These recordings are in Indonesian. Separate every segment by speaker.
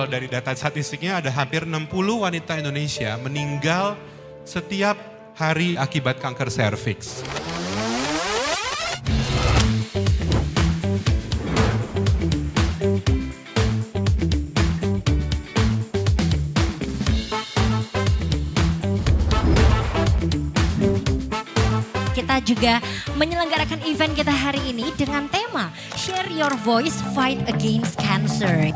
Speaker 1: kalau dari data statistiknya ada hampir 60 wanita Indonesia meninggal setiap hari akibat kanker serviks.
Speaker 2: Kita juga menyelenggarakan event kita hari ini dengan tema Share Your Voice, Fight Against Cancer.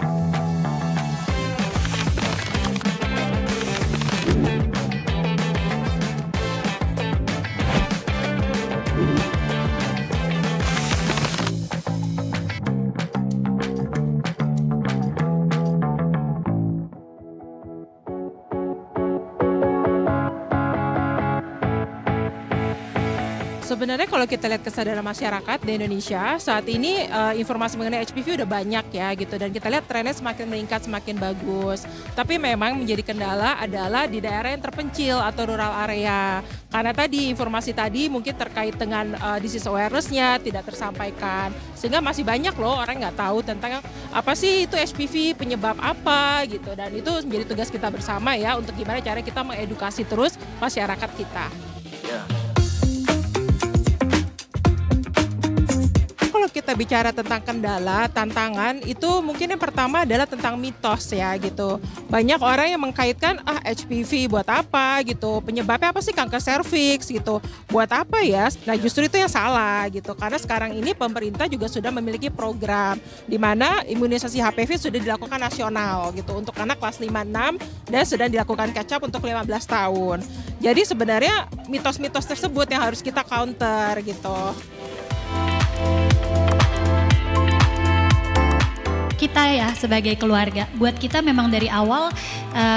Speaker 3: Sebenarnya kalau kita lihat kesadaran masyarakat di Indonesia saat ini informasi mengenai HPV udah banyak ya gitu, dan kita lihat trennya semakin meningkat, semakin bagus. Tapi memang menjadi kendala adalah di daerah yang terpencil atau rural area. Karena tadi informasi tadi mungkin terkait dengan disease awareness-nya tidak tersampaikan. Sehingga masih banyak loh orang nggak tahu tentang apa sih itu HPV, penyebab apa gitu. Dan itu menjadi tugas kita bersama ya untuk gimana cara kita mengedukasi terus masyarakat kita. Kalau kita bicara tentang kendala, tantangan, itu mungkin yang pertama adalah tentang mitos ya gitu. Banyak orang yang mengkaitkan, HPV buat apa gitu, penyebabnya apa sih kanker serviks gitu, buat apa ya? Nah justru itu yang salah gitu, karena sekarang ini pemerintah juga sudah memiliki program di mana imunisasi HPV sudah dilakukan nasional gitu, untuk anak kelas 5-6 dan sedang dilakukan catch up untuk 15 tahun. Jadi sebenarnya mitos-mitos tersebut yang harus kita counter gitu.
Speaker 4: Kita ya sebagai keluarga, buat kita memang dari awal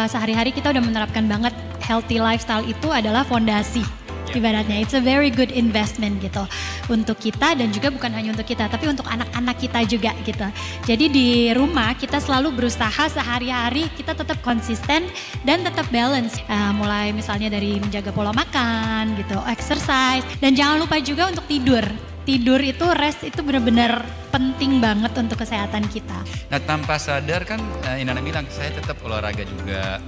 Speaker 4: sehari-hari kita udah menerapkan banget healthy lifestyle itu adalah fondasi. Ibaratnya it's a very good investment gitu untuk kita, dan juga bukan hanya untuk kita tapi untuk anak-anak kita juga gitu. Jadi di rumah kita selalu berusaha sehari-hari kita tetap konsisten dan tetap balance, mulai misalnya dari menjaga pola makan gitu, exercise, dan jangan lupa juga untuk tidur. Tidur itu, rest itu benar-benar penting banget untuk kesehatan kita.
Speaker 5: Nah tanpa sadar kan Inana bilang saya tetap olahraga juga.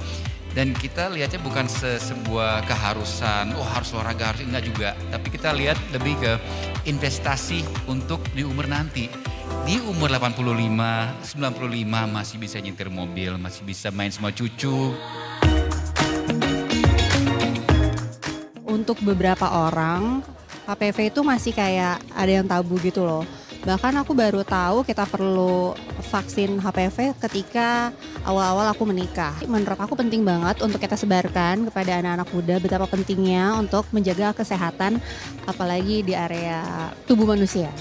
Speaker 5: Dan kita lihatnya bukan sebuah keharusan, harus olahraga, harus enggak juga. Tapi kita lihat lebih ke investasi untuk di umur nanti. Di umur 85, 95 masih bisa nyetir mobil, masih bisa main sama cucu.
Speaker 6: Untuk beberapa orang, HPV itu masih kayak ada yang tabu gitu loh. Bahkan aku baru tahu kita perlu vaksin HPV ketika awal-awal aku menikah. Menurut aku penting banget untuk kita sebarkan kepada anak-anak muda betapa pentingnya untuk menjaga kesehatan apalagi di area tubuh manusia.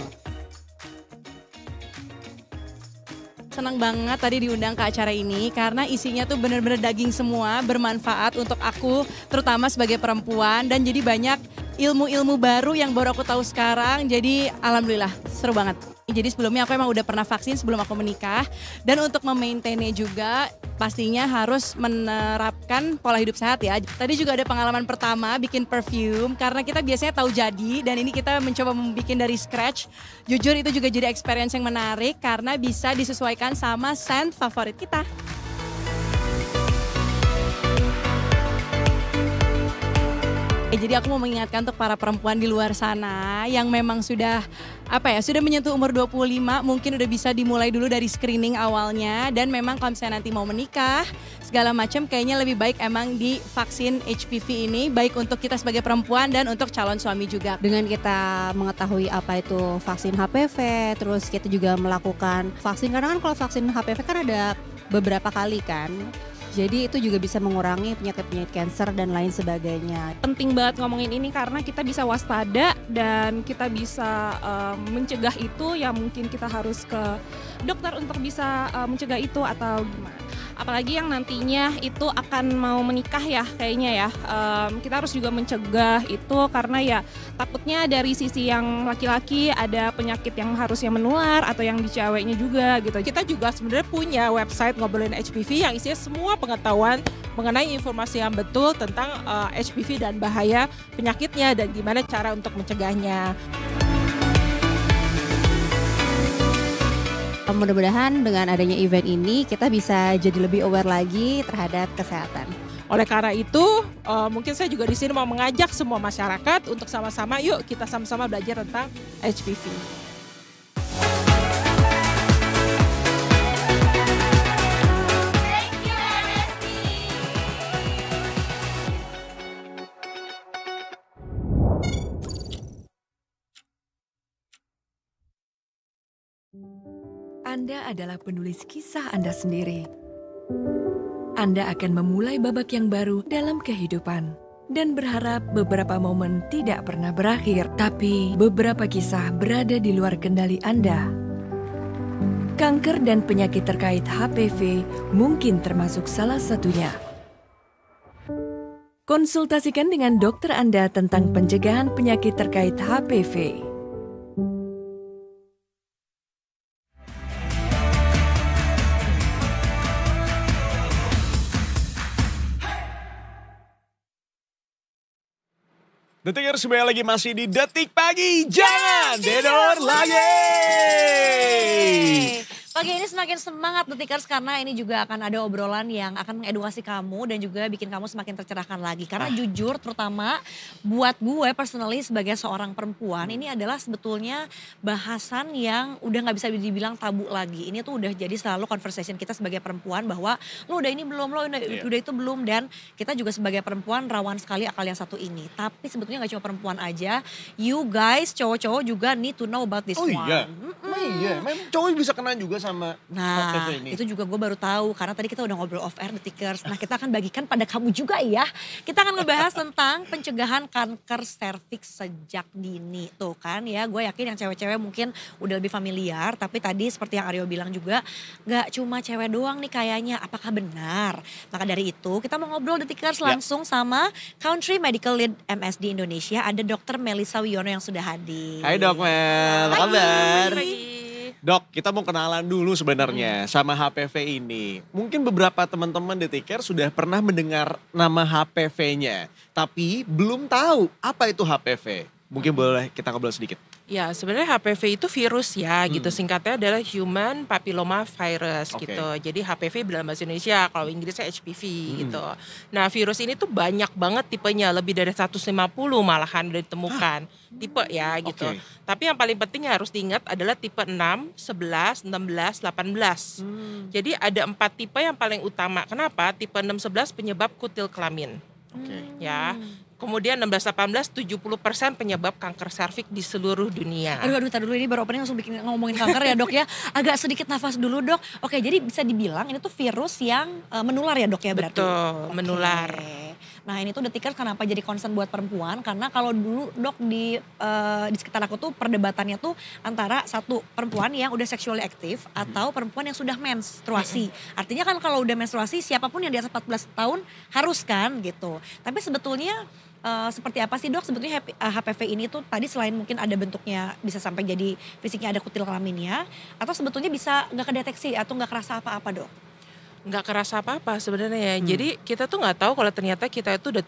Speaker 7: Senang banget tadi diundang ke acara ini karena isinya tuh bener-bener daging semua, bermanfaat untuk aku terutama sebagai perempuan, dan jadi banyak ilmu-ilmu baru yang baru aku tahu sekarang, jadi alhamdulillah seru banget. Jadi sebelumnya aku emang udah pernah vaksin sebelum aku menikah, dan untuk memaintainnya juga pastinya harus menerapkan pola hidup sehat ya. Tadi juga ada pengalaman pertama bikin perfume, karena kita biasanya tahu jadi dan ini kita mencoba membuat dari scratch. Jujur itu juga jadi experience yang menarik karena bisa disesuaikan sama scent favorit kita. Jadi aku mau mengingatkan untuk para perempuan di luar sana yang memang sudah sudah menyentuh umur 25, mungkin udah bisa dimulai dulu dari screening awalnya, dan memang kalau misalnya nanti mau menikah segala macam kayaknya lebih baik emang di vaksin HPV ini, baik untuk kita sebagai perempuan dan untuk calon suami juga.
Speaker 6: Dengan kita mengetahui apa itu vaksin HPV, terus kita juga melakukan vaksin, karena kan kalau vaksin HPV kan ada beberapa kali kan. Jadi itu juga bisa mengurangi penyakit-penyakit kanker dan lain sebagainya.
Speaker 8: Penting banget ngomongin ini karena kita bisa waspada dan kita bisa mencegah itu, ya mungkin kita harus ke dokter untuk bisa mencegah itu atau gimana. Apalagi yang nantinya itu akan mau menikah ya kayaknya ya, kita harus juga mencegah itu karena ya takutnya dari sisi yang laki-laki ada penyakit yang harusnya menular atau yang di ceweknya juga gitu.
Speaker 3: Kita juga sebenarnya punya website Ngobrolin HPV yang isinya semua pengetahuan mengenai informasi yang betul tentang HPV dan bahaya penyakitnya dan gimana cara untuk mencegahnya.
Speaker 6: Mudah-mudahan dengan adanya event ini kita bisa jadi lebih aware lagi terhadap kesehatan.
Speaker 3: Oleh karena itu, mungkin saya juga di sini mau mengajak semua masyarakat untuk sama-sama yuk kita sama-sama belajar tentang HPV.
Speaker 9: Anda adalah penulis kisah Anda sendiri. Anda akan memulai babak yang baru dalam kehidupan dan berharap beberapa momen tidak pernah berakhir, tapi beberapa kisah berada di luar kendali Anda. Kanker dan penyakit terkait HPV mungkin termasuk salah satunya. Konsultasikan dengan dokter Anda tentang pencegahan penyakit terkait HPV.
Speaker 10: Detikers semuanya lagi masih di Detik Pagi, jangan tidur lagi.
Speaker 2: Pagi ini semakin semangat Detikers karena ini juga akan ada obrolan yang akan mengedukasi kamu dan juga bikin kamu semakin tercerahkan lagi. Karena jujur terutama buat gue personally sebagai seorang perempuan ini adalah sebetulnya bahasan yang udah gak bisa dibilang tabu lagi. Ini tuh udah jadi selalu conversation kita sebagai perempuan bahwa lo udah ini belum, lo udah itu belum. Dan kita juga sebagai perempuan rawan sekali akal yang satu ini. Tapi sebetulnya gak cuma perempuan aja, you guys cowok-cowok juga need to know about this one.
Speaker 10: Iya? Iya, memang cowok bisa kena juga sama HPV ini.
Speaker 2: Itu juga gue baru tahu karena tadi kita udah ngobrol off air Detikers. Nah kita akan bagikan pada kamu juga ya. Kita akan ngebahas tentang pencegahan kanker serviks sejak dini. Tuh kan ya, gue yakin yang cewek-cewek mungkin udah lebih familiar. Tapi tadi seperti yang Aryo bilang juga, gak cuma cewek doang nih kayaknya. Apakah benar? Maka dari itu kita mau ngobrol Detikers langsung sama Country Medical Lead MSD Indonesia. Ada Dr. Melissa Wiono yang sudah hadir.
Speaker 10: Hai Dok Mel, apa kabar? Dok, kita mau kenalan dulu sebenarnya sama HPV ini. Mungkin beberapa teman-teman Detikers sudah pernah mendengar nama HPV-nya. Tapi belum tahu apa itu HPV. Mungkin boleh kita ngobrol sedikit.
Speaker 3: Ya sebenarnya HPV itu virus ya gitu, singkatnya adalah Human Papilloma Virus gitu. Jadi HPV dalam bahasa Indonesia, kalau Inggrisnya HPV gitu. Nah virus ini tuh banyak banget tipenya, lebih dari 150 malahan udah ditemukan. Tipe ya gitu. Tapi yang paling penting yang harus diingat adalah tipe 6, 11, 16, 18. Jadi ada 4 tipe yang paling utama. Kenapa? Tipe 6, 11 penyebab kutil kelamin. Ya. Kemudian 16-18 70% penyebab kanker serviks di seluruh dunia.
Speaker 2: Aduh, tar dulu ini baru opening langsung bikin ngomongin kanker ya Dok ya. Agak sedikit nafas dulu Dok. Oke, jadi bisa dibilang ini tuh virus yang menular ya Dok ya berarti?
Speaker 3: Betul, menular.
Speaker 2: Nah ini tuh Detikers kenapa jadi concern buat perempuan, karena kalau dulu Dok di sekitar aku tuh perdebatannya tuh antara satu perempuan yang udah sexually aktif atau perempuan yang sudah menstruasi. Artinya kan kalau udah menstruasi siapapun yang di atas 14 tahun harus kan gitu. Tapi sebetulnya seperti apa sih Dok sebetulnya HPV ini tuh tadi selain mungkin ada bentuknya bisa sampai jadi fisiknya ada kutil kelaminnya, atau sebetulnya bisa nggak kedeteksi atau nggak kerasa apa-apa Dok?
Speaker 3: Nggak kerasa apa-apa sebenarnya ya. Jadi kita tuh nggak tahu kalau ternyata kita itu udah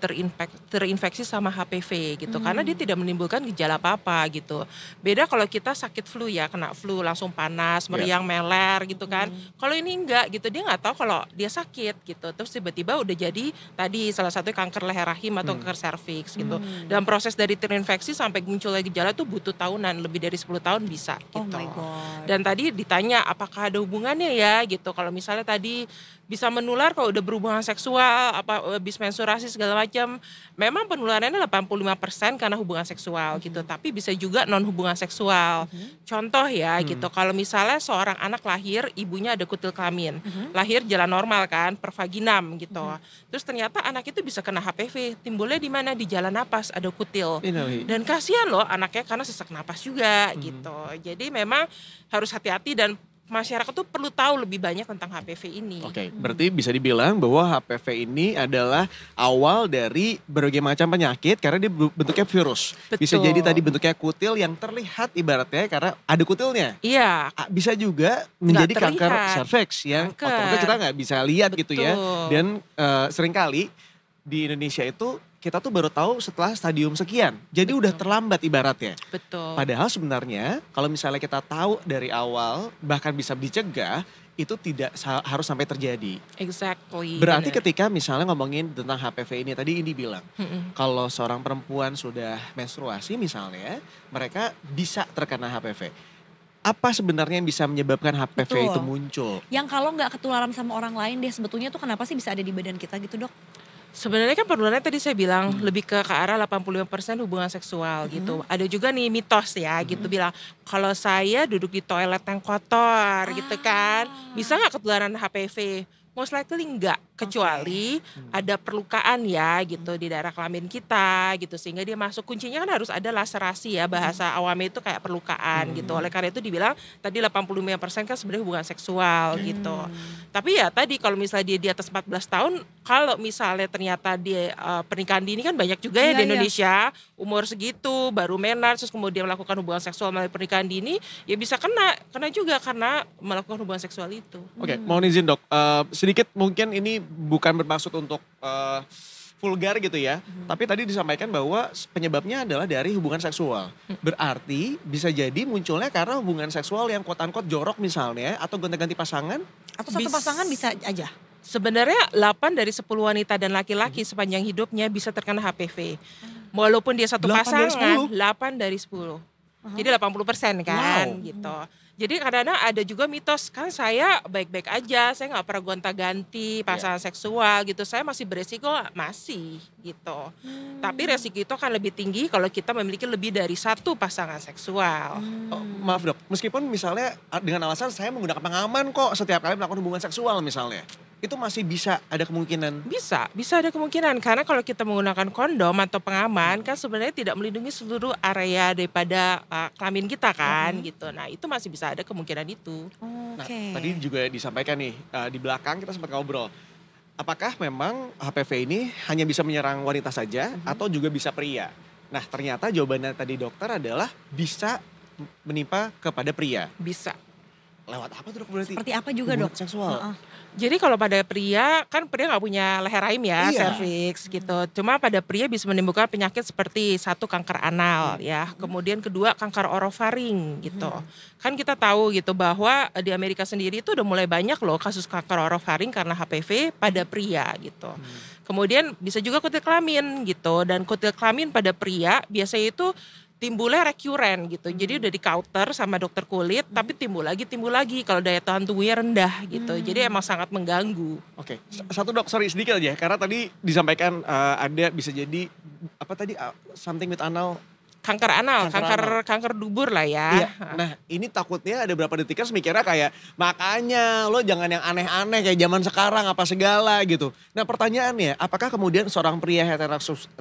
Speaker 3: terinfeksi sama HPV gitu. Karena dia tidak menimbulkan gejala apa-apa gitu. Beda kalau kita sakit flu ya, kena flu langsung panas, meriang, meler gitu kan. Kalau ini enggak gitu, dia nggak tahu kalau dia sakit gitu. Terus tiba-tiba udah jadi tadi salah satu kanker leher rahim atau kanker serviks gitu. Dan proses dari terinfeksi sampai muncul lagi gejala tuh butuh tahunan, lebih dari 10 tahun bisa gitu.
Speaker 2: Oh my God.
Speaker 3: Dan tadi ditanya apakah ada hubungannya ya gitu. Kalau misalnya tadi bisa menular kalau udah berhubungan seksual, habis menstruasi segala macam. Memang penularannya 85% karena hubungan seksual gitu, tapi bisa juga non hubungan seksual. Contoh ya gitu, kalau misalnya seorang anak lahir ibunya ada kutil kelamin, lahir jalan normal kan, per vaginam gitu. Terus ternyata anak itu bisa kena HPV, timbulnya di mana? Di jalan napas ada kutil. Dan kasihan loh anaknya karena sesak napas juga gitu. Jadi memang harus hati-hati dan masyarakat tuh perlu tahu lebih banyak tentang HPV ini.
Speaker 10: Berarti bisa dibilang bahwa HPV ini adalah awal dari berbagai macam penyakit karena dia bentuknya virus. Bisa jadi tadi bentuknya kutil yang terlihat ibaratnya karena ada kutilnya.
Speaker 3: Iya.
Speaker 10: Bisa juga menjadi kanker serviks yang otomatis kita nggak bisa lihat gitu ya. Dan seringkali di Indonesia itu kita tuh baru tahu setelah stadium sekian. Jadi udah terlambat ibaratnya.
Speaker 3: Betul.
Speaker 10: Padahal sebenarnya kalau misalnya kita tahu dari awal bahkan bisa dicegah, itu tidak harus sampai terjadi.
Speaker 3: Exactly.
Speaker 10: Berarti
Speaker 3: bener.
Speaker 10: ketika misalnya ngomongin tentang HPV ini, tadi Indi bilang, kalau seorang perempuan sudah menstruasi misalnya, mereka bisa terkena HPV. Apa sebenarnya yang bisa menyebabkan HPV itu muncul?
Speaker 2: Yang kalau nggak ketularan sama orang lain deh, sebetulnya tuh kenapa sih bisa ada di badan kita gitu, Dok?
Speaker 3: Sebenarnya kan penularannya tadi saya bilang lebih ke arah 85% hubungan seksual gitu. Ada juga nih mitos ya gitu bilang kalau saya duduk di toilet yang kotor gitu kan, bisa nggak ketularan HPV? Most likely enggak, kecuali ada perlukaan ya gitu di daerah kelamin kita gitu sehingga dia masuk. Kuncinya kan harus ada laserasi ya, bahasa awamnya itu kayak perlukaan gitu. Oleh karena itu dibilang tadi 85% kan sebenarnya hubungan seksual gitu. Tapi ya tadi kalau misalnya dia di atas 14 tahun, kalau misalnya ternyata dia pernikahan dini kan banyak juga ya di Indonesia, umur segitu baru menarche terus kemudian melakukan hubungan seksual melalui pernikahan dini, ya bisa kena juga karena melakukan hubungan seksual itu.
Speaker 10: Oke, mohon izin Dok, sedikit mungkin ini bukan bermaksud untuk vulgar gitu ya. Tapi tadi disampaikan bahwa penyebabnya adalah dari hubungan seksual. Berarti bisa jadi munculnya karena hubungan seksual yang quote-unquote jorok misalnya, atau gonta-ganti pasangan.
Speaker 2: Atau satu pasangan bisa aja.
Speaker 3: Sebenarnya 8 dari 10 wanita dan laki-laki sepanjang hidupnya bisa terkena HPV. Walaupun dia satu
Speaker 10: 8 dari
Speaker 3: pasangan,
Speaker 10: 10?
Speaker 3: 8 dari 10. Jadi 80% kan gitu. Jadi kadang-kadang ada juga mitos, kan saya baik-baik aja, saya nggak pernah gonta-ganti pasangan seksual gitu, saya masih beresiko, masih gitu. Tapi resiko itu akan lebih tinggi kalau kita memiliki lebih dari satu pasangan seksual.
Speaker 10: Oh, maaf Dok, meskipun misalnya dengan alasan saya menggunakan pengaman kok setiap kali melakukan hubungan seksual misalnya, itu masih bisa ada kemungkinan?
Speaker 3: Bisa ada kemungkinan, karena kalau kita menggunakan kondom atau pengaman kan sebenarnya tidak melindungi seluruh area daripada kelamin kita kan gitu. Nah itu masih bisa ada kemungkinan itu.
Speaker 10: Nah tadi juga disampaikan nih, di belakang kita sempat ngobrol. Apakah memang HPV ini hanya bisa menyerang wanita saja atau juga bisa pria? Nah ternyata jawabannya tadi dokter adalah bisa menimpa kepada pria.
Speaker 3: Bisa.
Speaker 10: Lewat apa tuh Dok berarti?
Speaker 2: Seperti apa juga Dok?
Speaker 10: Seksual.
Speaker 3: Jadi kalau pada pria, kan pria nggak punya leher rahim ya, cervix gitu. Cuma pada pria bisa menimbulkan penyakit seperti satu kanker anal ya, kemudian kedua kanker orofaring gitu. Kan kita tahu gitu bahwa di Amerika sendiri itu udah mulai banyak loh kasus kanker orofaring karena HPV pada pria gitu. Kemudian bisa juga kutil kelamin gitu, dan kutil kelamin pada pria biasanya itu timbulnya recurrent gitu. Jadi udah di counter sama dokter kulit, tapi timbul lagi kalau daya tahan tubuhnya rendah gitu. Jadi emang sangat mengganggu.
Speaker 10: Oke, satu Dok, sorry sedikit aja, karena tadi disampaikan ada bisa jadi apa tadi something with anal.
Speaker 3: Kanker anal, kanker dubur lah ya.
Speaker 10: Iya. Nah ini takutnya ada berapa detikers mikirnya kayak, makanya lo jangan yang aneh-aneh kayak zaman sekarang apa segala gitu. Nah pertanyaannya, apakah kemudian seorang pria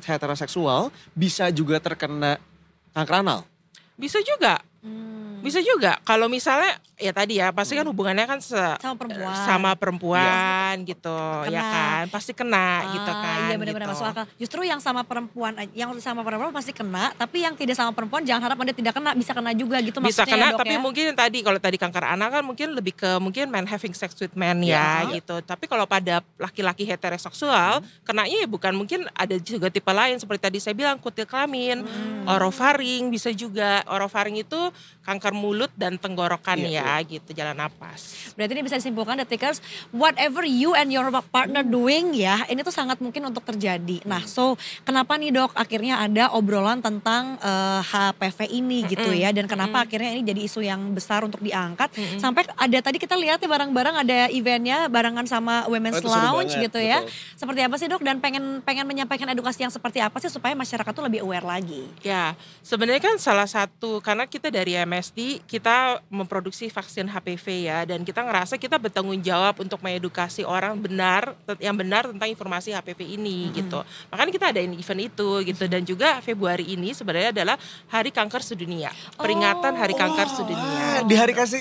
Speaker 10: heteroseksual bisa juga terkena kanker anal?
Speaker 3: Bisa juga. Bisa juga. Kalau misalnya ya tadi ya pasti kan hubungannya kan sama perempuan gitu ya kan. Pasti kena gitu kan.
Speaker 2: Iya benar-benar
Speaker 3: gitu.
Speaker 2: masuk akal. Justru yang sama perempuan pasti kena, tapi yang tidak sama perempuan jangan harap Anda tidak kena, bisa kena juga gitu
Speaker 3: bisa
Speaker 2: maksudnya
Speaker 3: kena
Speaker 2: ya, Dok,
Speaker 3: tapi
Speaker 2: ya?
Speaker 3: mungkin tadi kalau tadi kanker anal kan mungkin lebih ke man having sex with man ya gitu. Tapi kalau pada laki-laki heteroseksual kenanya ya bukan, mungkin ada juga tipe lain seperti tadi saya bilang kutil kelamin, orofaring bisa juga. Orofaring itu kanker mulut dan tenggorokan gitu, jalan napas.
Speaker 2: Berarti ini bisa disimpulkan detikers, whatever you and your partner doing ya, ini tuh sangat mungkin untuk terjadi. Nah, so kenapa nih Dok akhirnya ada obrolan tentang HPV ini gitu ya, dan kenapa akhirnya ini jadi isu yang besar untuk diangkat, sampai ada tadi kita lihat ya barang-barang ada eventnya barengan sama Women's Lounge gitu ya. Seperti apa sih Dok, dan pengen menyampaikan edukasi yang seperti apa sih supaya masyarakat tuh lebih aware lagi?
Speaker 3: Ya, sebenarnya kan salah satu, karena kita dari MSD kita memproduksi vaksin HPV ya, dan kita ngerasa kita bertanggung jawab untuk mengedukasi orang yang benar tentang informasi HPV ini gitu. Makanya kita ada event itu gitu, dan juga Februari ini sebenarnya adalah Hari Kanker Sedunia. Peringatan Hari Kanker Sedunia.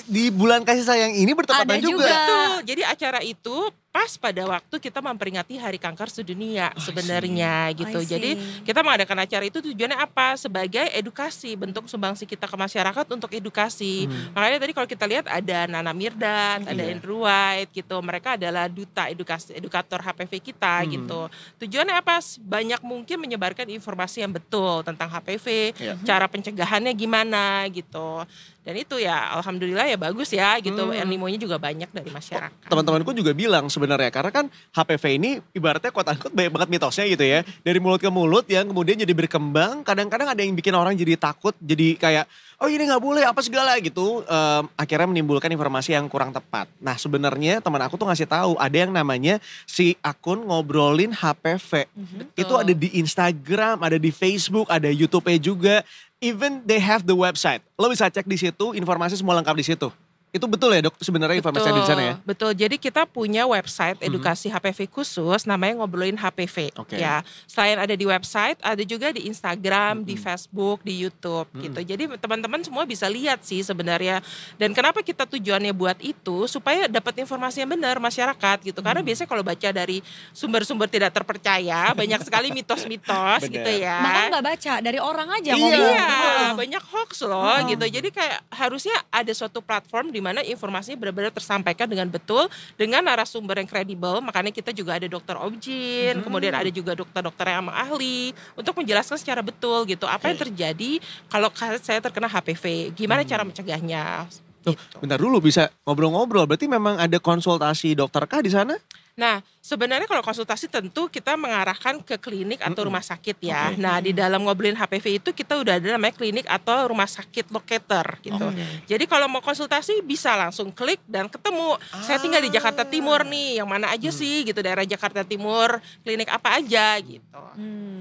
Speaker 10: Di bulan kasih sayang ini bertepatan juga.
Speaker 3: Betul. Jadi acara itu pas pada waktu kita memperingati Hari Kanker Sedunia sebenarnya gitu. Jadi kita mengadakan acara itu tujuannya apa? Sebagai edukasi, bentuk sumbangsi kita ke masyarakat untuk edukasi. Makanya tadi kalau kita lihat ada Nana Mirdad, ada Andrew White gitu. Mereka adalah duta edukator HPV kita gitu. Tujuannya apa? Banyak mungkin menyebarkan informasi yang betul tentang HPV, cara pencegahannya gimana gitu. Dan itu ya alhamdulillah ya bagus ya gitu, animonya juga banyak dari masyarakat.
Speaker 10: Teman-temanku juga bilang sebenarnya, karena kan HPV ini ibaratnya quote-unquote banyak banget mitosnya gitu ya. Dari mulut ke mulut yang kemudian jadi berkembang, kadang-kadang ada yang bikin orang jadi takut, jadi kayak oh ini gak boleh apa segala gitu. Akhirnya menimbulkan informasi yang kurang tepat. Nah sebenarnya teman aku tuh ngasih tahu ada yang namanya si akun ngobrolin HPV. Itu ada di Instagram, ada di Facebook, ada YouTube-nya juga. Even they have the website. Lo bisa cek di situ, informasi semua lengkap di situ. Itu betul ya dok sebenarnya informasi di sana ya?
Speaker 3: Betul, jadi kita punya website edukasi HPV khusus namanya Ngobrolin HPV. Ya, selain ada di website, ada juga di Instagram, di Facebook, di YouTube gitu. Jadi teman-teman semua bisa lihat sih sebenarnya. Dan kenapa kita tujuannya buat itu? Supaya dapat informasi yang benar masyarakat gitu. Karena biasanya kalau baca dari sumber-sumber tidak terpercaya, banyak sekali mitos-mitos gitu ya.
Speaker 2: Bahkan nggak baca, dari orang aja
Speaker 3: ngomong.
Speaker 2: Iya,
Speaker 3: banyak hoax loh gitu. Jadi kayak harusnya ada suatu platform di mana informasinya benar-benar tersampaikan dengan betul dengan narasumber yang kredibel. Makanya kita juga ada dokter objin, kemudian ada juga dokter-dokter yang ahli untuk menjelaskan secara betul gitu apa yang terjadi kalau saya terkena HPV, gimana cara mencegahnya.
Speaker 10: Tuh, bentar dulu bisa ngobrol-ngobrol. Berarti memang ada konsultasi dokter kah di sana?
Speaker 3: Nah, sebenarnya kalau konsultasi tentu kita mengarahkan ke klinik atau rumah sakit ya. Nah, di dalam ngobrolin HPV itu kita udah ada namanya klinik atau rumah sakit locator gitu. Jadi kalau mau konsultasi bisa langsung klik dan ketemu. Saya tinggal di Jakarta Timur nih, yang mana aja sih gitu, daerah Jakarta Timur, klinik apa aja gitu.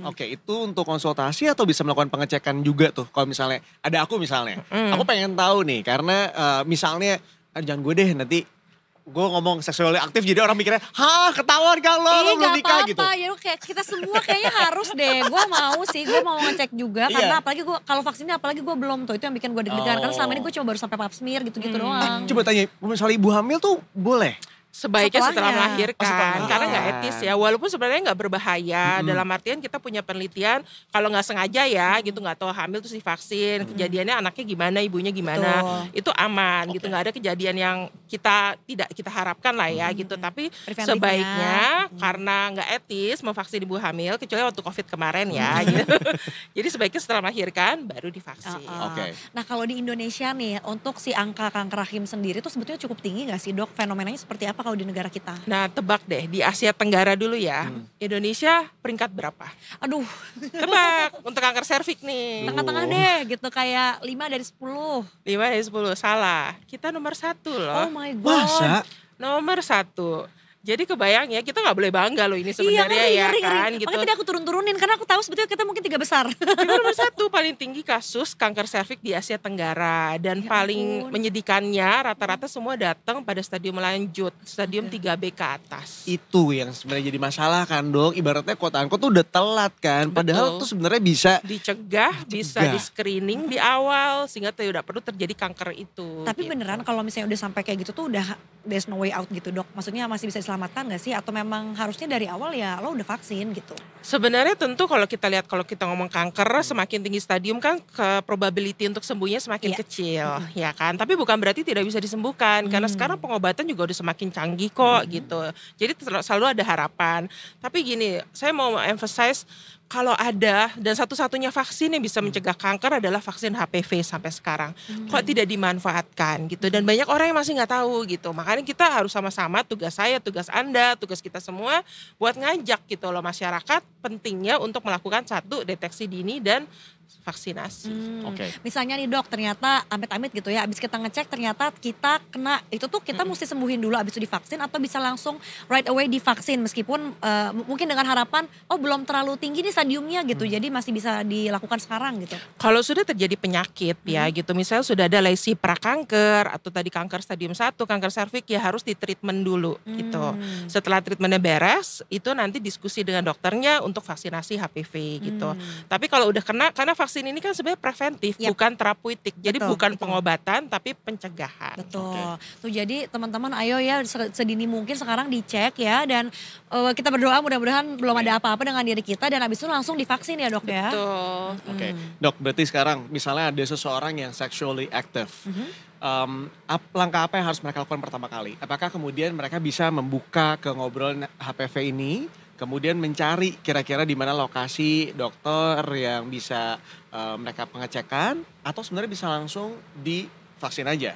Speaker 10: Oke, itu untuk konsultasi atau bisa melakukan pengecekan juga tuh. Kalau misalnya ada aku misalnya, aku pengen tahu nih karena misalnya jangan gue deh nanti gue ngomong seksualnya aktif jadi orang mikirnya, hah ketahuan kalau lo belum nikah gitu.
Speaker 2: Ya kayak kita semua kayaknya harus deh. Gue mau ngecek juga karena apalagi gue kalau vaksinnya apalagi gue belum tuh, itu yang bikin gue deg-degan karena selama ini gue cuma baru sampai pap smear gitu-gitu doang.
Speaker 10: Coba tanya, misalnya ibu hamil tuh boleh?
Speaker 3: Sebaiknya setelah melahirkan, karena nggak etis ya. Walaupun sebenarnya nggak berbahaya, dalam artian kita punya penelitian kalau nggak sengaja ya, gitu nggak tahu hamil terus divaksin, kejadiannya anaknya gimana, ibunya gimana, itu aman gitu, nggak ada kejadian yang tidak kita harapkan lah ya gitu. Tapi sebaiknya karena nggak etis memvaksin ibu hamil, kecuali waktu COVID kemarin ya. Gitu. Jadi sebaiknya setelah melahirkan baru divaksin.
Speaker 2: Nah kalau di Indonesia nih, untuk si angka kanker rahim sendiri tuh sebetulnya cukup tinggi nggak sih dok? Fenomenanya seperti apa kalau di negara kita?
Speaker 3: Nah tebak deh, di Asia Tenggara dulu ya, Indonesia peringkat berapa?
Speaker 2: Aduh.
Speaker 3: Tebak, untuk kanker serviks nih.
Speaker 2: Tengah-tengah deh gitu, kayak 5 dari 10.
Speaker 3: 5 dari 10, salah. Kita nomor 1 loh.
Speaker 2: Oh my God.
Speaker 10: Masa?
Speaker 3: Nomor 1. Jadi kebayang ya, kita gak boleh bangga loh ini sebenarnya ya kan gitu.
Speaker 2: Makanya tadi aku turun-turunin karena aku tahu sebetulnya kita mungkin 3 besar.
Speaker 3: Kita nomor 1 paling tinggi kasus kanker serviks di Asia Tenggara. Dan paling menyedihkannya rata-rata semua datang pada stadium lanjut, stadium 3B ke atas.
Speaker 10: Itu yang sebenarnya jadi masalah kan dok, ibaratnya quote-unquote tuh udah telat kan. Padahal tuh sebenarnya bisa
Speaker 3: dicegah, bisa di screening di awal sehingga tidak perlu terjadi kanker itu.
Speaker 2: Tapi beneran kalau misalnya udah sampai kayak gitu tuh udah there's no way out gitu dok? Maksudnya masih bisa diselamatkan gak sih? Atau memang harusnya dari awal ya lo udah vaksin gitu?
Speaker 3: Sebenarnya tentu kalau kita lihat, kalau kita ngomong kanker semakin tinggi stadium kan probability untuk sembuhnya semakin kecil ya kan. Tapi bukan berarti tidak bisa disembuhkan karena sekarang pengobatan juga udah semakin canggih kok gitu. Jadi selalu ada harapan. Tapi gini, saya mau emphasize kalau ada dan satu-satunya vaksin yang bisa mencegah kanker adalah vaksin HPV sampai sekarang. Kok tidak dimanfaatkan gitu, dan banyak orang yang masih nggak tahu gitu. Makanya kita harus sama-sama, tugas saya, tugas Anda, tugas kita semua buat ngajak gitu loh masyarakat pentingnya untuk melakukan satu deteksi dini dan vaksinasi.
Speaker 2: Misalnya nih dok, ternyata amit-amit gitu ya, abis kita ngecek ternyata kita kena, itu tuh kita mesti sembuhin dulu abis itu divaksin atau bisa langsung right away divaksin meskipun mungkin dengan harapan belum terlalu tinggi nih stadiumnya gitu, jadi masih bisa dilakukan sekarang gitu.
Speaker 3: Kalau sudah terjadi penyakit ya gitu, misalnya sudah ada lesi prakanker atau tadi kanker stadium 1, kanker serviks ya harus ditreatment dulu gitu. Setelah treatmentnya beres, itu nanti diskusi dengan dokternya untuk vaksinasi HPV gitu. Tapi kalau udah kena, karena vaksin ini kan sebenarnya preventif,
Speaker 2: Yap.
Speaker 3: bukan terapeutik. Jadi
Speaker 2: Betul,
Speaker 3: bukan
Speaker 2: betul.
Speaker 3: pengobatan tapi pencegahan.
Speaker 2: Betul. Tuh jadi teman-teman ayo ya sedini mungkin sekarang dicek ya dan kita berdoa mudah-mudahan belum ada apa-apa dengan diri kita dan habis itu langsung divaksin ya dok ya.
Speaker 3: Betul.
Speaker 10: Oke, Dok, berarti sekarang misalnya ada seseorang yang sexually active. Langkah apa yang harus mereka lakukan pertama kali? Apakah kemudian mereka bisa membuka ke ngobrol HPV ini, kemudian mencari kira-kira di mana lokasi dokter yang bisa mereka pengecekan, atau sebenarnya bisa langsung divaksin aja?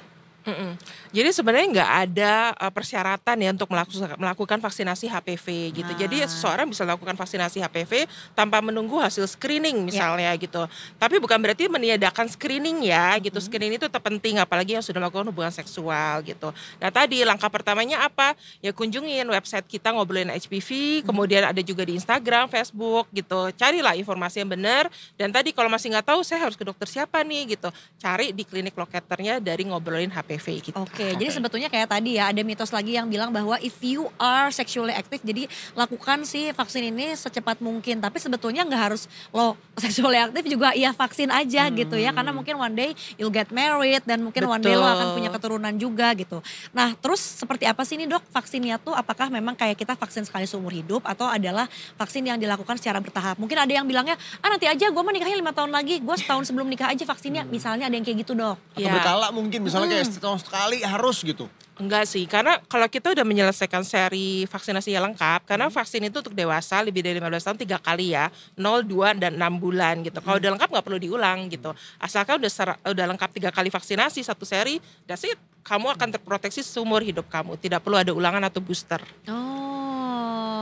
Speaker 3: Jadi sebenarnya nggak ada persyaratan ya untuk melakukan vaksinasi HPV gitu. Jadi seseorang bisa melakukan vaksinasi HPV tanpa menunggu hasil screening misalnya gitu. Tapi bukan berarti meniadakan screening ya gitu. Screening itu tetap penting apalagi yang sudah melakukan hubungan seksual gitu. Nah tadi langkah pertamanya apa? Ya kunjungin website kita Ngobrolin HPV, kemudian ada juga di Instagram, Facebook gitu. Carilah informasi yang benar dan tadi kalau masih nggak tahu saya harus ke dokter siapa nih gitu. Cari di klinik locatornya dari Ngobrolin HPV. Gitu.
Speaker 2: Oke, jadi sebetulnya kayak tadi ya ada mitos lagi yang bilang bahwa if you are sexually active, jadi lakukan si vaksin ini secepat mungkin. Tapi sebetulnya nggak harus lo sexually active juga ya vaksin aja gitu ya, karena mungkin one day you'll get married dan mungkin one day lo akan punya keturunan juga gitu. Nah terus seperti apa sih nih dok vaksinnya tuh? Apakah memang kayak kita vaksin sekali seumur hidup atau adalah vaksin yang dilakukan secara bertahap? Mungkin ada yang bilangnya nanti aja gue mau nikahnya 5 tahun lagi, gue setahun sebelum nikah aja vaksinnya. Misalnya ada yang kayak gitu dok.
Speaker 10: Atau berkala mungkin misalnya kayak setahun sekali harus gitu.
Speaker 3: Enggak sih, karena kalau kita udah menyelesaikan seri vaksinasi yang lengkap, karena vaksin itu untuk dewasa lebih dari 15 tahun 3 kali ya, 0, 2, dan 6 bulan gitu. Kalau udah lengkap nggak perlu diulang gitu. Asalkan udah lengkap 3 kali vaksinasi satu seri, that's it. Kamu akan terproteksi seumur hidup kamu, tidak perlu ada ulangan atau booster.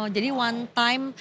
Speaker 2: Jadi one time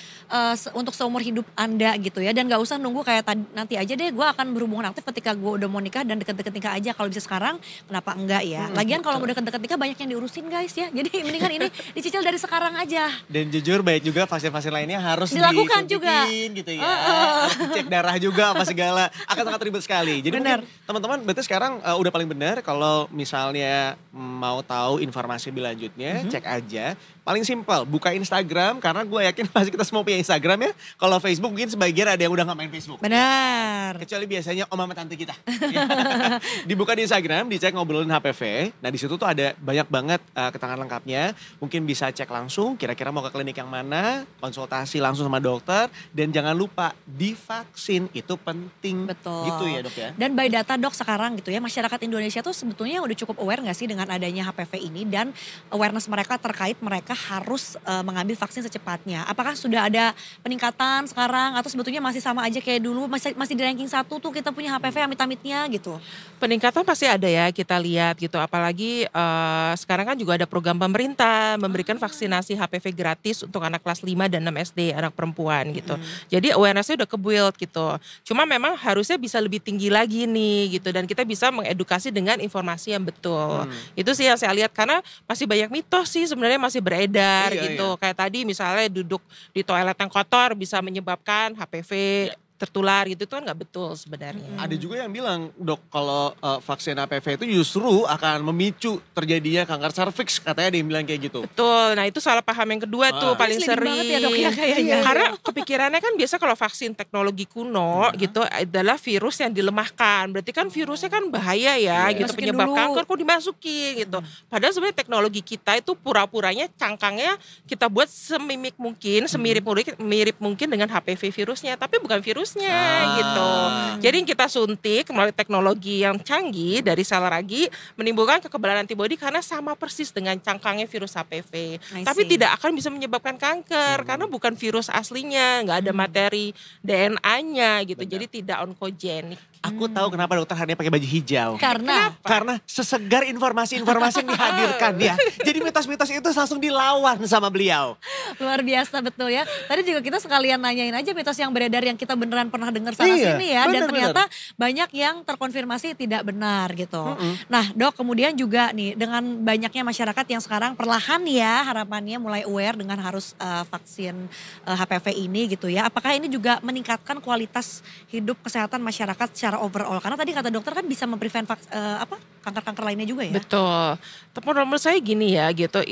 Speaker 2: untuk seumur hidup Anda gitu ya. Dan gak usah nunggu kayak nanti aja deh gue akan berhubungan aktif ketika gue udah mau nikah dan deket-deket nikah aja. Kalau bisa sekarang kenapa enggak ya. Lagian kalau udah deket-deket nikah banyak yang diurusin guys ya. Jadi mendingan ini dicicil dari sekarang aja.
Speaker 10: Dan jujur baik juga vaksin-vaksin lainnya harus
Speaker 2: dilakukan juga
Speaker 10: gitu ya. Harus cek darah juga apa segala. Akan sangat ribet sekali. Jadi mungkin teman-teman berarti sekarang udah paling benar kalau misalnya mau tahu informasi lebih lanjutnya cek aja. Paling simpel, buka Instagram karena gue yakin pasti kita semua punya Instagram ya. Kalau Facebook mungkin sebagian ada yang udah gak main Facebook.
Speaker 2: Benar.
Speaker 10: Kecuali biasanya om sama tante kita. Dibuka di Instagram, dicek Ngobrolin HPV. Nah di situ tuh ada banyak banget keterangan lengkapnya. Mungkin bisa cek langsung kira-kira mau ke klinik yang mana, konsultasi langsung sama dokter. Dan jangan lupa divaksin, itu penting.
Speaker 2: Betul.
Speaker 10: Gitu ya dok ya.
Speaker 2: Dan by data dok sekarang gitu ya, masyarakat Indonesia tuh sebetulnya udah cukup aware gak sih dengan adanya HPV ini. Dan awareness mereka terkait mereka harus mengambil vaksin secepatnya. Apakah sudah ada peningkatan sekarang atau sebetulnya masih sama aja kayak dulu, masih di ranking 1 tuh kita punya HPV amit-amitnya gitu?
Speaker 3: Peningkatan pasti ada ya kita lihat gitu. Apalagi sekarang kan juga ada program pemerintah memberikan vaksinasi HPV gratis untuk anak kelas 5 dan 6 SD, anak perempuan gitu. Jadi awareness-nya udah ke-build gitu. Cuma memang harusnya bisa lebih tinggi lagi nih gitu. Dan kita bisa mengedukasi dengan informasi yang betul. Itu sih yang saya lihat karena masih banyak mitos sih sebenarnya masih beredar gitu. Kayak tadi misalnya duduk di toilet yang kotor bisa menyebabkan HPV tertular gitu, itu kan nggak betul sebenarnya.
Speaker 10: Ada juga yang bilang dok kalau vaksin HPV itu justru akan memicu terjadinya kanker serviks, katanya ada yang bilang kayak gitu.
Speaker 3: Betul, nah itu salah paham yang kedua tuh paling sering.
Speaker 2: Ya, dok, ya, kayaknya.
Speaker 3: Karena kepikirannya kan biasa kalau vaksin teknologi kuno gitu adalah virus yang dilemahkan, berarti kan virusnya kan bahaya ya gitu,
Speaker 2: Masukin
Speaker 3: penyebab
Speaker 2: dulu.
Speaker 3: kanker kok dimasukin gitu. Padahal sebenarnya teknologi kita itu pura-puranya cangkangnya kita buat semimik mungkin, mirip mungkin dengan HPV virusnya, tapi bukan virusnya gitu. Jadi kita suntik melalui teknologi yang canggih dari sel ragi menimbulkan kekebalan antibodi karena sama persis dengan cangkangnya virus HPV. Tapi tidak akan bisa menyebabkan kanker karena bukan virus aslinya, nggak ada materi DNA-nya gitu. Jadi tidak onkogenik.
Speaker 10: Aku tahu kenapa dokter Hania pakai baju hijau.
Speaker 2: Karena
Speaker 10: sesegar informasi-informasi yang dihadirkan ya. Jadi mitos-mitos itu langsung dilawan sama beliau.
Speaker 2: luar biasa betul ya. Tadi juga kita sekalian nanyain aja mitos yang beredar yang kita beneran pernah dengar sana sini ya. Dan ternyata banyak yang terkonfirmasi tidak benar gitu. Nah dok kemudian juga nih dengan banyaknya masyarakat yang sekarang perlahan ya harapannya mulai aware dengan harus vaksin HPV ini gitu ya. Apakah ini juga meningkatkan kualitas hidup kesehatan masyarakat secara overall? Karena tadi kata dokter kan bisa memprevent kanker-kanker lainnya juga ya?
Speaker 3: Betul. Tapi menurut saya gini ya gitu,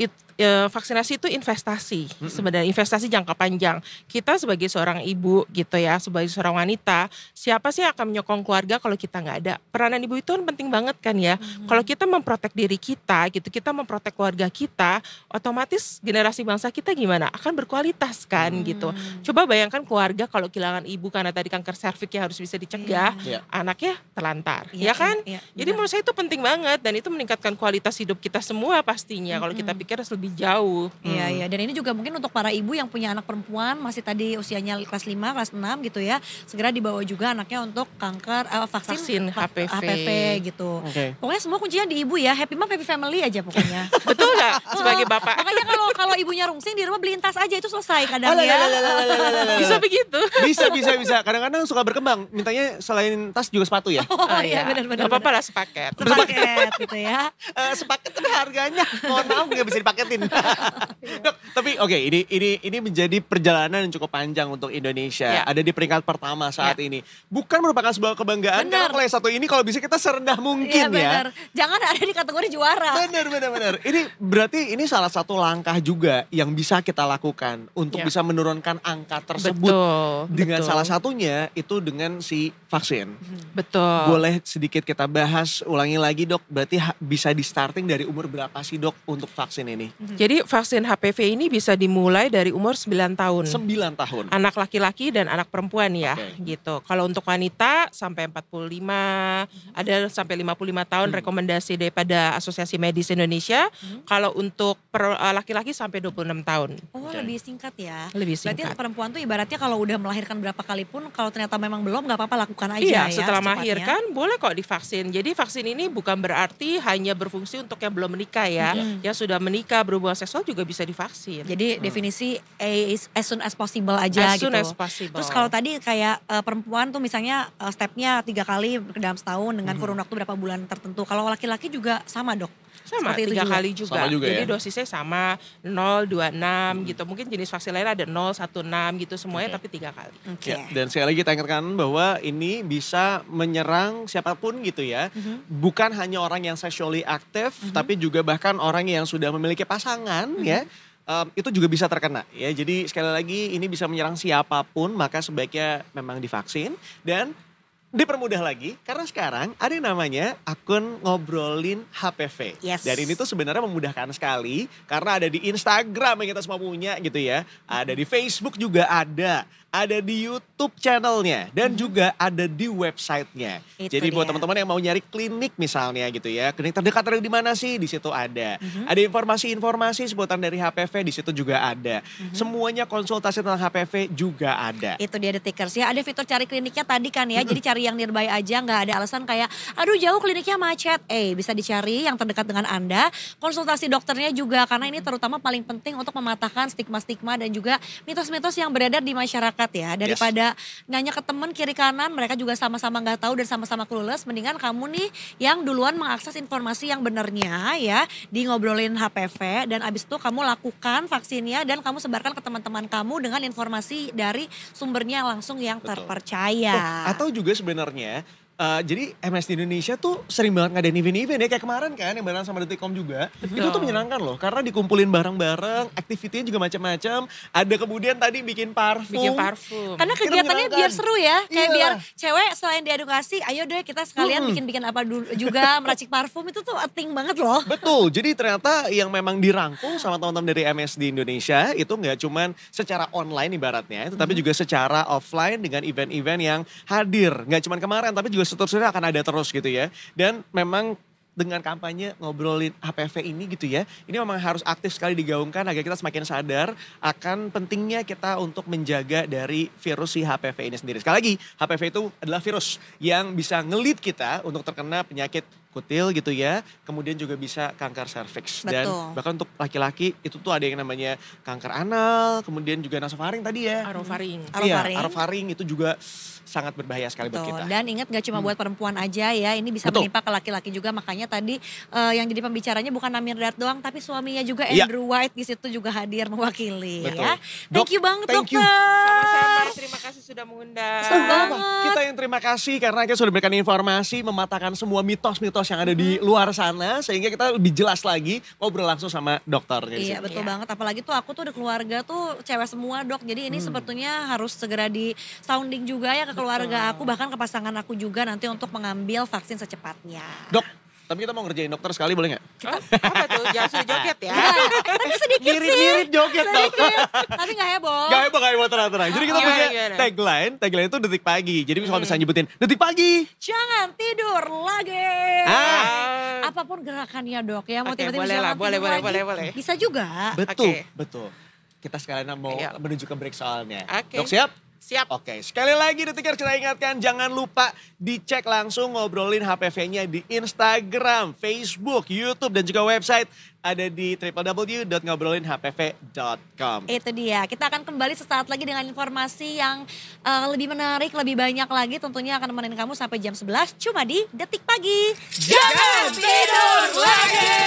Speaker 3: vaksinasi itu investasi, sebenarnya investasi jangka panjang. Kita sebagai seorang ibu gitu ya, sebagai seorang wanita, siapa sih yang akan menyokong keluarga kalau kita nggak ada? Peranan ibu itu kan penting banget kan ya. Kalau kita memprotek diri kita gitu, kita memprotek keluarga kita, otomatis generasi bangsa kita gimana? Akan berkualitas kan gitu. Coba bayangkan keluarga kalau kehilangan ibu karena tadi kanker serviks yang harus bisa dicegah, anaknya terlantar, ya kan? Jadi menurut saya itu penting banget dan itu meningkatkan kualitas hidup kita semua pastinya. Kalau kita pikir harus lebih jauh.
Speaker 2: Iya, dan ini juga mungkin untuk para ibu yang punya anak perempuan masih tadi usianya kelas 5, kelas 6 gitu ya. Segera dibawa juga anaknya untuk vaksin HPV gitu. Pokoknya semua kuncinya di ibu ya. Happy mom, happy family aja pokoknya.
Speaker 3: Betul nggak sebagai bapak?
Speaker 2: Makanya kalau ibunya rungsing di rumah beliin tas aja itu selesai kadang ya.
Speaker 3: Bisa begitu.
Speaker 10: Bisa. Kadang-kadang suka berkembang. Mintanya selain tas juga sepatu ya.
Speaker 2: Oh iya benar-benar.
Speaker 3: Gak apa-apa lah sepaket.
Speaker 2: Sepaket gitu ya.
Speaker 10: Sepaket tapi harganya mohon maaf nggak bisa dipaketin. Dok, tapi oke, ini menjadi perjalanan yang cukup panjang untuk Indonesia. Ada di peringkat pertama saat ini. Bukan merupakan sebuah kebanggaan karena kalau yang satu ini kalau bisa kita serendah mungkin ya.
Speaker 2: Jangan ada di kategori juara.
Speaker 10: Benar. Ini berarti ini salah satu langkah juga yang bisa kita lakukan untuk bisa menurunkan angka tersebut. Dengan salah satunya itu dengan si vaksin.
Speaker 3: Betul.
Speaker 10: Boleh sedikit kita bahas ulangi lagi dok. Berarti bisa di starting dari umur berapa sih dok untuk vaksin ini?
Speaker 3: Jadi vaksin HPV ini bisa dimulai dari umur 9 tahun.
Speaker 10: 9 tahun.
Speaker 3: Anak laki-laki dan anak perempuan ya gitu. Kalau untuk wanita sampai 45, ada sampai 55 tahun rekomendasi daripada Asosiasi Medis Indonesia. Kalau untuk laki-laki sampai 26 tahun.
Speaker 2: Oh lebih singkat ya.
Speaker 3: Lebih singkat.
Speaker 2: Berarti perempuan tuh ibaratnya kalau udah melahirkan berapa kali pun kalau ternyata memang belum gak apa-apa lakukan aja
Speaker 3: ya.
Speaker 2: ya.
Speaker 3: Setelah melahirkan boleh kok divaksin. Jadi vaksin ini bukan berarti hanya berfungsi untuk yang belum menikah ya. Yang sudah menikah berhubungan seksual juga bisa divaksin.
Speaker 2: Jadi definisi as soon as possible aja
Speaker 3: as
Speaker 2: gitu.
Speaker 3: As possible.
Speaker 2: Terus kalau tadi kayak perempuan tuh misalnya stepnya 3 kali dalam setahun dengan kurun waktu berapa bulan tertentu. Kalau laki-laki juga sama dok?
Speaker 3: Sama, 3 kali juga. Jadi dosisnya sama 0, 26 gitu. Mungkin jenis vaksin lain ada 0, 16 gitu semuanya tapi 3 kali.
Speaker 10: Dan sekali lagi kita ingatkan bahwa ini bisa menyerang siapapun gitu ya. Bukan hanya orang yang sexually active tapi juga bahkan orang yang sudah memiliki pasangan ya. Itu juga bisa terkena ya. Jadi sekali lagi ini bisa menyerang siapapun maka sebaiknya memang divaksin dan dipermudah lagi karena sekarang ada yang namanya akun ngobrolin HPV. Dan ini tuh sebenarnya memudahkan sekali karena ada di Instagram yang kita semua punya gitu ya. Ada di Facebook juga ada di YouTube channelnya dan juga ada di websitenya. Jadi buat teman-teman yang mau nyari klinik misalnya gitu ya, klinik terdekat dari di mana sih? Di situ ada. Ada informasi-informasi seputar dari HPV di situ juga ada. Semuanya konsultasi tentang HPV juga ada.
Speaker 2: Itu dia Detikers ya. Ada fitur cari kliniknya tadi kan ya. Jadi cari yang nearby aja, nggak ada alasan kayak aduh jauh kliniknya macet. Bisa dicari yang terdekat dengan Anda. Konsultasi dokternya juga karena ini terutama paling penting untuk mematahkan stigma-stigma dan juga mitos-mitos yang beredar di masyarakat ya. Daripada nanya ke teman kiri kanan mereka juga sama-sama nggak tahu dan sama-sama clueless, mendingan kamu nih yang duluan mengakses informasi yang benarnya ya di ngobrolin HPV dan abis itu kamu lakukan vaksinnya dan kamu sebarkan ke teman-teman kamu dengan informasi dari sumbernya langsung yang terpercaya.
Speaker 10: Atau juga sebenarnya jadi MS di Indonesia tuh sering banget ngadain event-event ya. Kayak kemarin kan yang bareng sama Detikcom juga. Itu tuh menyenangkan loh. Karena dikumpulin bareng-bareng. Aktivitinya juga macam-macam. Ada kemudian tadi bikin parfum.
Speaker 2: Karena kegiatannya biar seru ya. Kayak biar cewek selain diedukasi. Ayo deh kita sekalian bikin-bikin apa dulu juga. Meracik parfum itu tuh penting banget loh.
Speaker 10: Betul. Jadi ternyata yang memang dirangkul sama teman-teman dari MS di Indonesia. Itu gak cuman secara online ibaratnya. Tetapi juga secara offline dengan event-event yang hadir. Gak cuman kemarin tapi juga seterusnya akan ada terus gitu ya. Dan memang dengan kampanye ngobrolin HPV ini gitu ya. Ini memang harus aktif sekali digaungkan agar kita semakin sadar akan pentingnya kita untuk menjaga dari virus si HPV ini sendiri. Sekali lagi, HPV itu adalah virus yang bisa ngelit kita untuk terkena penyakit kutil gitu ya. Kemudian juga bisa kanker serviks. Dan bahkan untuk laki-laki itu tuh ada yang namanya kanker anal, kemudian juga nasofaring tadi ya. Orofaring itu juga sangat berbahaya sekali buat kita.
Speaker 2: Dan ingat gak cuma buat perempuan aja ya, ini bisa menimpa ke laki-laki juga. Makanya tadi yang jadi pembicaranya bukan Amir Dart doang, tapi suaminya juga Andrew White di situ juga hadir mewakili ya. Thank you banget dokter.
Speaker 3: Sama-sama, terima kasih sudah sudah mengundang.
Speaker 10: Kita yang terima kasih karena kita sudah memberikan informasi, mematahkan semua mitos-mitos yang ada di luar sana. Sehingga kita lebih jelas lagi ngobrol langsung sama dokternya.
Speaker 2: Iya betul banget, apalagi tuh aku tuh udah keluarga tuh cewek semua dok. Jadi ini sepertinya harus segera di sounding juga ya ke keluarga aku, bahkan ke pasangan aku juga nanti untuk mengambil vaksin secepatnya.
Speaker 10: Dok, tapi kita mau ngerjain dokter sekali boleh nggak?
Speaker 3: Apa tuh? Jangan sudah joget ya.
Speaker 2: Tapi sedikit sih.
Speaker 10: Mirip-mirip joget dok.
Speaker 2: Tapi gak heboh.
Speaker 10: Gak heboh tenang-tenang. Jadi kita punya tagline itu detik pagi. Jadi kalau misalnya nyebutin detik pagi.
Speaker 2: Jangan tidur lagi. Apapun gerakannya dok ya. Mau tiba-tiba jangan tidur lagi.
Speaker 3: Boleh.
Speaker 2: Bisa juga.
Speaker 10: Betul. Kita sekalian mau menuju ke break soalnya.
Speaker 3: Oke.
Speaker 10: Dok siap?
Speaker 3: Siap.
Speaker 10: Oke, sekali lagi Detikers kita ingatkan jangan lupa dicek langsung Ngobrolin HPV-nya di Instagram, Facebook, YouTube dan juga website ada di www.ngobrolinhpv.com.
Speaker 2: Itu dia, kita akan kembali sesaat lagi dengan informasi yang lebih menarik, lebih banyak lagi tentunya akan nemenin kamu sampai jam 11 cuma di Detik Pagi.
Speaker 10: Jangan tidur lagi!